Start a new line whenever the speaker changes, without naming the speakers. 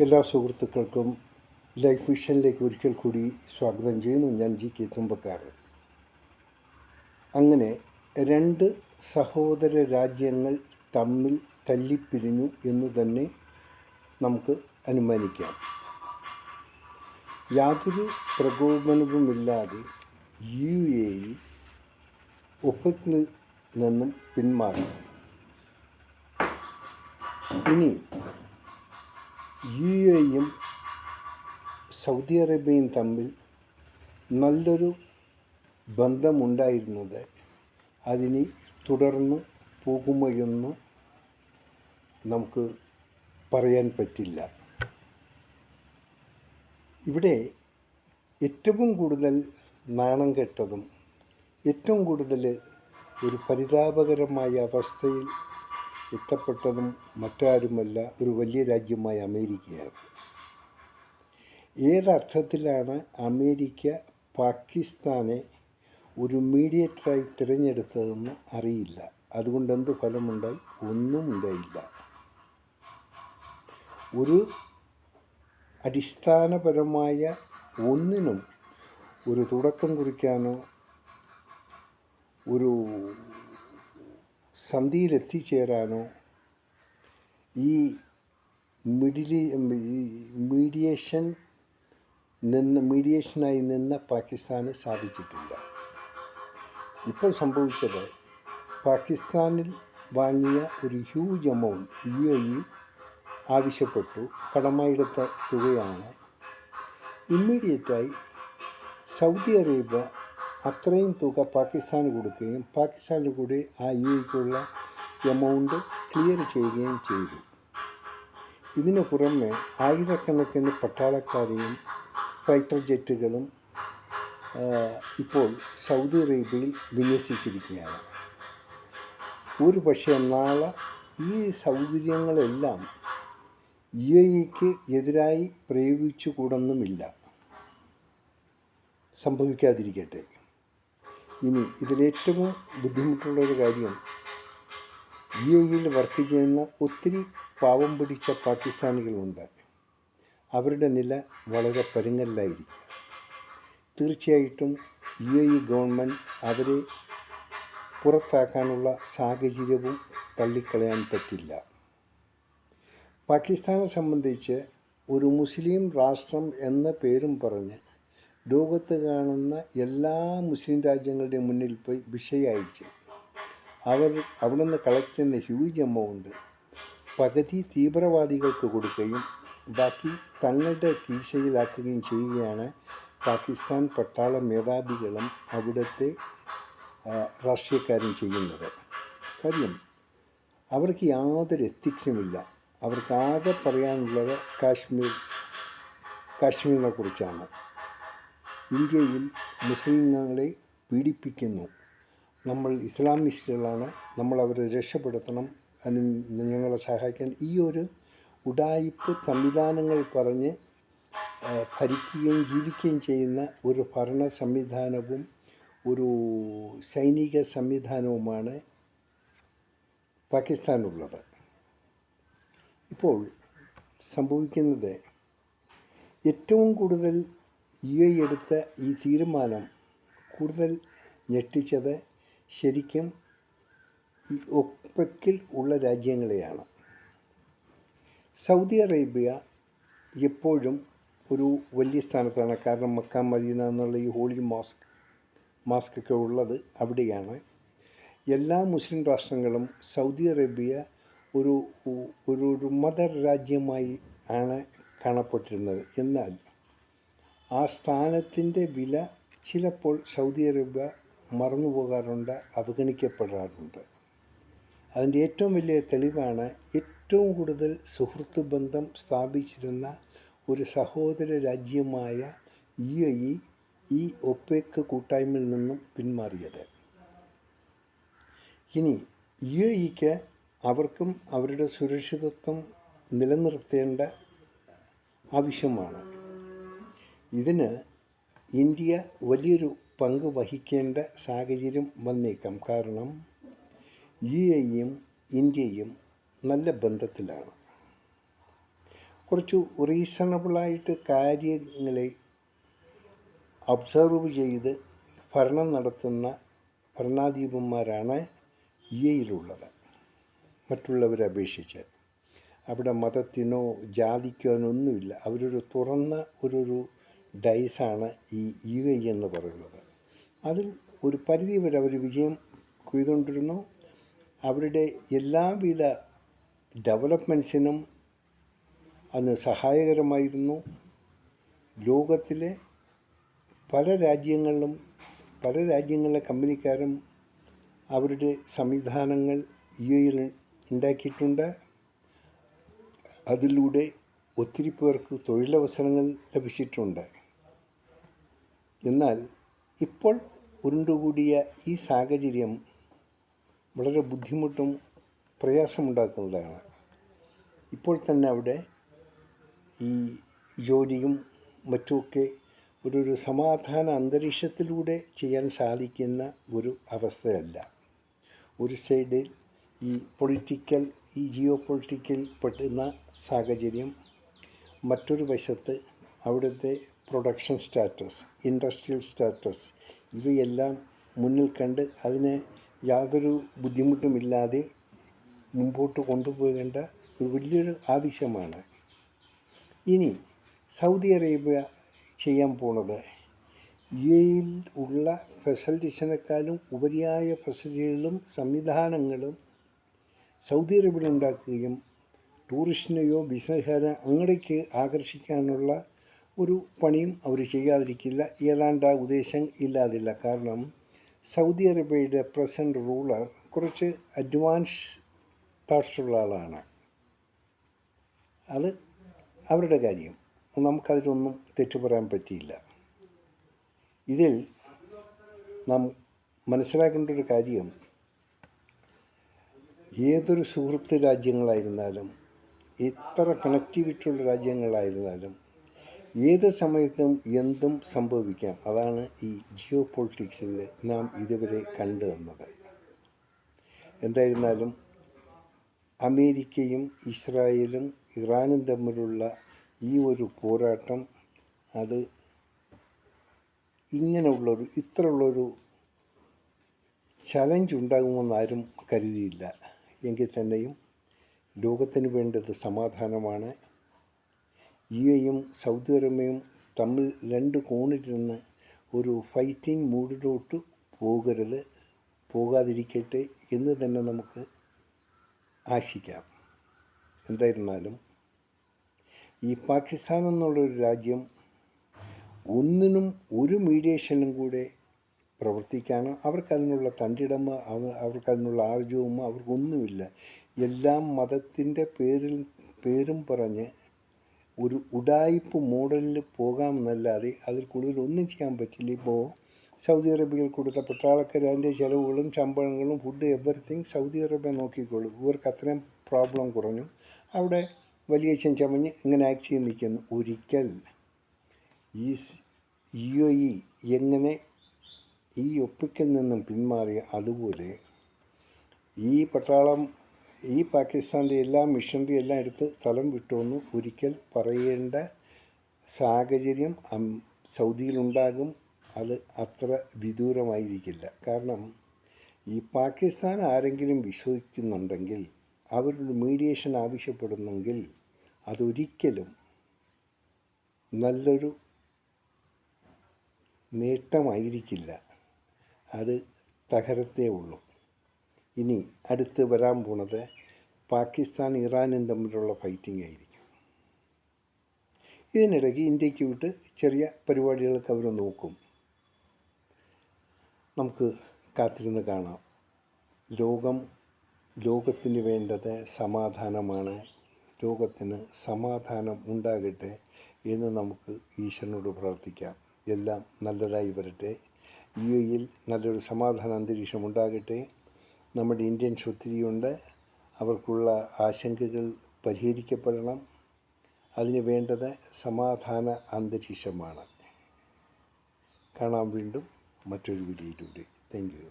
എല്ലാ സുഹൃത്തുക്കൾക്കും ലൈഫ് വിഷനിലേക്ക് ഒരിക്കൽ കൂടി സ്വാഗതം ചെയ്യുന്നു. ഞാൻ ജി.കെ. തുമ്പക്കാരൻ. അങ്ങനെ രണ്ട് സഹോദര രാജ്യങ്ങൾ തമ്മിൽ തല്ലിപ്പിരിഞ്ഞു എന്ന് തന്നെ നമുക്ക് അനുമാനിക്കാം. യാതൊരു പ്രകോപനവുമില്ലാതെ UAE ഒപെക്കിൽ നിന്നും പിന്മാറി. ഇനി UAEയും സൗദി അറേബ്യയും തമ്മിൽ നല്ലൊരു ബന്ധമുണ്ടായിരുന്നത് അതിനി തുടർന്ന് പോകുമോയെന്ന് നമുക്ക് പറയാൻ പറ്റില്ല. ഇവിടെ ഏറ്റവും കൂടുതൽ നാണം കെട്ടതും ഏറ്റവും കൂടുതൽ ഒരു പരിതാപകരമായ അവസ്ഥയിൽ എത്തപ്പെട്ടതും മറ്റാരുമല്ല, ഒരു വലിയ രാജ്യമായ അമേരിക്കയാണ്. ഏതർത്ഥത്തിലാണ് അമേരിക്ക പാകിസ്ഥാനെ ഒരു മീഡിയേറ്ററായി തിരഞ്ഞെടുത്തതെന്ന് അറിയില്ല. അതുകൊണ്ട് എന്ത് ഫലമുണ്ടായി? ഒന്നും ഉണ്ടായില്ല. ഒരു അടിസ്ഥാനപരമായ ഒന്നിനും ഒരു തുടക്കം കുറിക്കാനോ ഒരു സന്ധിയിലെത്തിച്ചേരാനോ ഈ മീഡിയേഷനായി നിന്ന പാകിസ്ഥാന് സാധിച്ചിട്ടില്ല. ഇപ്പോൾ സംഭവിച്ചത്, പാകിസ്ഥാനിൽ വാങ്ങിയ ഒരു ഹ്യൂജ് എമൗണ്ട് UAE ആവശ്യപ്പെട്ടു. കടമായെടുത്ത തുകയാണ്. ഇമ്മീഡിയറ്റായി സൗദി അറേബ്യ അത്രയും തുക പാകിസ്ഥാന് കൊടുക്കുകയും പാകിസ്ഥാനിൽ കൂടി ആ UAEക്കുള്ള എമൗണ്ട് ക്ലിയർ ചെയ്യുകയും ചെയ്തു. ഇതിനു പുറമെ ആയിരക്കണക്കിന് പട്ടാളക്കാരെയും ഫൈറ്റർ ജെറ്റുകളും ഇപ്പോൾ സൗദി അറേബ്യയിൽ വിന്യസിച്ചിരിക്കുകയാണ്. ഒരു പക്ഷേ നാളെ ഈ സൗകര്യങ്ങളെല്ലാം UAEക്ക് എതിരായി പ്രയോഗിച്ചുകൂടൊന്നുമില്ല. സംഭവിക്കാതിരിക്കട്ടെ. ഇനി ഇതിലേറ്റവും ബുദ്ധിമുട്ടുള്ളൊരു കാര്യം, UAEയിൽ വർക്ക് ചെയ്യുന്ന ഒത്തിരി പാവം പിടിച്ച പാകിസ്ഥാനികളുണ്ട്. അവരുടെ നില വളരെ പരുങ്ങലിലായിരിക്കും. തീർച്ചയായിട്ടും UAE ഗവൺമെൻറ് അവരെ പുറത്താക്കാനുള്ള സാഹചര്യവും തള്ളിക്കളയാൻ പറ്റില്ല. പാകിസ്ഥാനെ സംബന്ധിച്ച് ഒരു മുസ്ലിം രാഷ്ട്രം എന്ന പേരും പറഞ്ഞ് ലോകത്ത് കാണുന്ന എല്ലാ മുസ്ലിം രാജ്യങ്ങളുടെയും മുന്നിൽ പോയി ഭിക്ഷയയച്ച് അവിടെ നിന്ന് കളക്ട് ചെയ്യുന്ന ഹ്യൂജ് എമൗണ്ട് പകുതി തീവ്രവാദികൾക്ക് കൊടുക്കുകയും ബാക്കി തങ്ങളുടെ കീശയിലാക്കുകയും ചെയ്യുകയാണ് പാകിസ്ഥാൻ പട്ടാള മേധാവികളും അവിടുത്തെ രാഷ്ട്രീയക്കാരും ചെയ്യുന്നത്. കാര്യം, അവർക്ക് യാതൊരു എത്തിക്സുമില്ല. അവർക്ക് ആകെ പറയാനുള്ളത് കാശ്മീരിനെ കുറിച്ചാണ്. ഇന്ത്യയിൽ മുസ്ലിങ്ങളെ പീഡിപ്പിക്കുന്നു, നമ്മൾ ഇസ്ലാമിസ്റ്റുകളാണ്, നമ്മൾ അവരെ രക്ഷപ്പെടുത്തണം, അതിന് ഞങ്ങളെ സഹായിക്കാൻ, ഈ ഒരു ഉഡായിപ്പ് സംവിധാനങ്ങൾ പറഞ്ഞ് ഭരിക്കുകയും ജീവിക്കുകയും ചെയ്യുന്ന ഒരു ഭരണ സംവിധാനവും ഒരു സൈനിക സംവിധാനവുമാണ് പാകിസ്ഥാനുള്ളത്. ഇപ്പോൾ സംഭവിക്കുന്നത്, ഏറ്റവും കൂടുതൽ UAE എടുത്ത ഈ തീരുമാനം കൂടുതൽ ഞെട്ടിച്ചത് ശരിക്കും ഈ ഒപെക്കിൽ ഉള്ള രാജ്യങ്ങളെയാണ്. സൗദി അറേബ്യ എപ്പോഴും ഒരു വലിയ സ്ഥാനത്താണ്. കാരണം മക്ക മദീന എന്നുള്ള ഈ ഹോളി മാസ്കൊക്കെ ഉള്ളത് അവിടെയാണ്. എല്ലാ മുസ്ലിം രാഷ്ട്രങ്ങളും സൗദി അറേബ്യ ഒരു മദർ രാജ്യമായി ആണ് കാണപ്പെട്ടിരുന്നത്. എന്നാൽ ആ സ്ഥാനത്തിൻ്റെ വില ചിലപ്പോൾ സൗദി അറേബ്യ മറന്നുപോകാറുണ്ട്, അവഗണിക്കപ്പെടാറുണ്ട്. അതിൻ്റെ ഏറ്റവും വലിയ തെളിവാണ്, ഏറ്റവും കൂടുതൽ സുഹൃത്ത് ബന്ധം സ്ഥാപിച്ചിരുന്ന ഒരു സഹോദര രാജ്യമായ UAE ഈ ഒപെക് കൂട്ടായ്മയിൽ നിന്നും പിന്മാറിയത്. ഇനി UAEക്ക് അവർക്കും അവരുടെ സുരക്ഷിതത്വം നിലനിർത്തേണ്ട ആവശ്യമാണ്. ഇതിന് ഇന്ത്യ വലിയൊരു പങ്ക് വഹിക്കേണ്ട സാഹചര്യം വന്നേക്കാം. കാരണം UAEയും ഇന്ത്യയും നല്ല ബന്ധത്തിലാണ്. കുറച്ച് റീസണബിളായിട്ട് കാര്യങ്ങളെ ഒബ്സർവ് ചെയ്ത് ഭരണം നടത്തുന്ന ഭരണാധിപന്മാരാണ് യുഎഇയിലുള്ളത് മറ്റുള്ളവരെ അപേക്ഷിച്ച്. അവിടെ മതത്തിനോ ജാതിക്കോ ഒന്നുമില്ല. അവരൊരു തുറന്ന ഒരു ഡൈസാണ് ഈ യുഎഇ എന്ന് പറയുന്നത്. അതിൽ ഒരു പരിധി വരെ അവർ വിജയം കൊയ്തുകൊണ്ടിരുന്നു. അവരുടെ എല്ലാവിധ ഡെവലപ്മെൻറ്റ്സിനും അന്ന് സഹായകരമായിരുന്നു. ലോകത്തിലെ പല രാജ്യങ്ങളിലെ കമ്പനിക്കാരും അവരുടെ സംവിധാനങ്ങൾ യുഎഇയിൽ ഉണ്ടാക്കിയിട്ടുണ്ട്. അതിലൂടെ ഒത്തിരി പേർക്ക് തൊഴിലവസരങ്ങൾ ലഭിച്ചിട്ടുണ്ട്. എന്നാൽ ഇപ്പോൾ ഉരുണ്ടുകൂടിയ ഈ സാഹചര്യം വളരെ ബുദ്ധിമുട്ടും പ്രയാസമുണ്ടാക്കുന്നതാണ്. ഇപ്പോൾ തന്നെ അവിടെ ഈ ജോലിയും മറ്റുമൊക്കെ ഒരു സമാധാന അന്തരീക്ഷത്തിലൂടെ ചെയ്യാൻ സാധിക്കുന്ന ഒരു അവസ്ഥയല്ല. ഒരു സൈഡിൽ ഈ ജിയോ പൊളിറ്റിക്കൽ പെട്ടുന്ന സാഹചര്യം, മറ്റൊരു വശത്ത് അവിടുത്തെ പ്രൊഡക്ഷൻ സ്റ്റാറ്റസ്, ഇൻഡസ്ട്രിയൽ സ്റ്റാറ്റസ് ഇവയെല്ലാം മുന്നിൽ കണ്ട് അതിനെ യാതൊരു ബുദ്ധിമുട്ടുമില്ലാതെ മുമ്പോട്ട് കൊണ്ടുപോകേണ്ട ഒരു വലിയൊരു ആവശ്യമാണ്. ഇനി സൗദി അറേബ്യ ചെയ്യാൻ പോണത് യുഎഇയിൽ ഉള്ള ഫെസിലിറ്റീസിനേക്കാളും ഉപരിയായ ഫെസിലിറ്റികളും സംവിധാനങ്ങളും സൗദി അറേബ്യയിൽ ഉണ്ടാക്കുകയും ടൂറിസ്റ്റിനെയോ ബിസിനസ്സുകാരെ അങ്ങടേക്ക് ആകർഷിക്കാനുള്ള ഒരു പണിയും അവർ ചെയ്യാതിരിക്കില്ല. ഏതാണ്ട് ആ ഉദ്ദേശം ഇല്ലാതില്ല. കാരണം സൗദി അറേബ്യയുടെ പ്രസൻറ്റ് റൂളർ കുറച്ച് അഡ്വാൻസ് തോട്ട്സുള്ള ആളാണ്. അത് അവരുടെ കാര്യം, നമുക്കതിലൊന്നും തെറ്റു പറയാൻ പറ്റിയില്ല. ഇതിൽ നാം മനസ്സിലാക്കേണ്ട ഒരു കാര്യം, ഏതൊരു സുഹൃത്ത് രാജ്യങ്ങളായിരുന്നാലും എത്ര കണക്റ്റിവിറ്റിയുള്ള രാജ്യങ്ങളായിരുന്നാലും ഏത് സമയത്തും എന്തും സംഭവിക്കാം. അതാണ് ഈ ജിയോ പൊളിറ്റിക്സിൽ നാം ഇതുവരെ കണ്ടു വന്നത്. എന്തായിരുന്നാലും അമേരിക്കയും ഇസ്രായേലും ഇറാനും തമ്മിലുള്ള ഈ ഒരു പോരാട്ടം അത് ഇത്രയുള്ളൊരു ചലഞ്ച് ഉണ്ടാകുമെന്നാരും കരുതിയില്ല. എങ്കിൽ തന്നെയും ലോകത്തിന് വേണ്ടത് സമാധാനമാണ്. യുഎഇയും സൗദി അറേബ്യയും തമ്മിൽ രണ്ട് കോണിലിരുന്ന് ഒരു ഫൈറ്റിംഗ് മൂഡിലോട്ട് പോകാതിരിക്കട്ടെ എന്ന് തന്നെ നമുക്ക് ആശിക്കാം. എന്തായിരുന്നാലും ഈ പാകിസ്ഥാൻ എന്നുള്ളൊരു രാജ്യം ഒന്നിനും ഒരു മീഡിയേഷനും കൂടെ പ്രവർത്തിക്കാനോ അവർക്കതിനുള്ള തണ്ടിടമ അവർക്കതിനുള്ള ആർജവും അവർക്കൊന്നുമില്ല. എല്ലാം മതത്തിൻ്റെ പേരും പറഞ്ഞ് ഒരു ഉഡായിപ്പ് മോഡലിൽ പോകാമെന്നല്ലാതെ അതിൽ കൂടുതൽ ഒന്നും ചെയ്യാൻ പറ്റില്ല. ഇപ്പോൾ സൗദി അറേബ്യയിൽ കൊടുത്ത പട്ടാളക്കാർ അതിൻ്റെ ചിലവുകളും ശമ്പളങ്ങളും ഫുഡ് എവറിത്തിങ് സൗദി അറേബ്യ നോക്കിക്കോളും. ഇവർക്ക് അത്രയും പ്രോബ്ലം കുറഞ്ഞു. അവിടെ വലിയച്ഛൻ ചമഞ്ഞ് ഇങ്ങനെ ആക്ട് ചെയ്ത് നിൽക്കുന്നു. ഒരിക്കൽ ഈ യുഎഇ എങ്ങനെ ഈ ഒപ്പിക്കൽ നിന്നും പിന്മാറിയ അതുപോലെ ഈ പാകിസ്ഥാൻ്റെ എല്ലാ മിഷനറി എല്ലാം എടുത്ത് സ്ഥലം വിട്ടുവെന്ന് ഒരിക്കൽ പറയേണ്ട സാഹചര്യം സൗദിയിലുണ്ടാകും. അത് അത്ര വിദൂരമായിരിക്കില്ല. കാരണം ഈ പാകിസ്ഥാൻ ആരെങ്കിലും വിശ്വസിക്കുന്നുണ്ടെങ്കിൽ, അവരുടെ മീഡിയേഷൻ ആവശ്യപ്പെടുന്നെങ്കിൽ അതൊരിക്കലും നല്ലൊരു നേട്ടമായിരിക്കില്ല. അത് തകരത്തേ ഉള്ളൂ. ഇനി അടുത്ത് വരാൻ പോണത് പാകിസ്ഥാൻ ഇറാനും തമ്മിലുള്ള ഫൈറ്റിംഗ് ആയിരിക്കും. ഇതിനിടയ്ക്ക് ഇന്ത്യക്ക് വിട്ട് ചെറിയ പരിപാടികളൊക്കെ അവർ നോക്കും. നമുക്ക് കാത്തിരുന്ന് കാണാം. ലോകത്തിന് വേണ്ടത് സമാധാനമാണ്. ലോകത്തിന് സമാധാനം ഉണ്ടാകട്ടെ എന്ന് നമുക്ക് ഈശ്വരനോട് പ്രാർത്ഥിക്കാം. എല്ലാം നല്ലതായി വരട്ടെ. യുഎഇയിൽ നല്ലൊരു സമാധാന അന്തരീക്ഷം ഉണ്ടാകട്ടെ. നമ്മുടെ ഇന്ത്യൻസ് ഒത്തിരിയുണ്ട്. അവർക്കുള്ള ആശങ്കകൾ പരിഹരിക്കപ്പെടണം. അതിന് വേണ്ടത് സമാധാന അന്തരീക്ഷമാണ്. കാണാം വീണ്ടും മറ്റൊരു വീഡിയോയിലൂടെ. Thank you.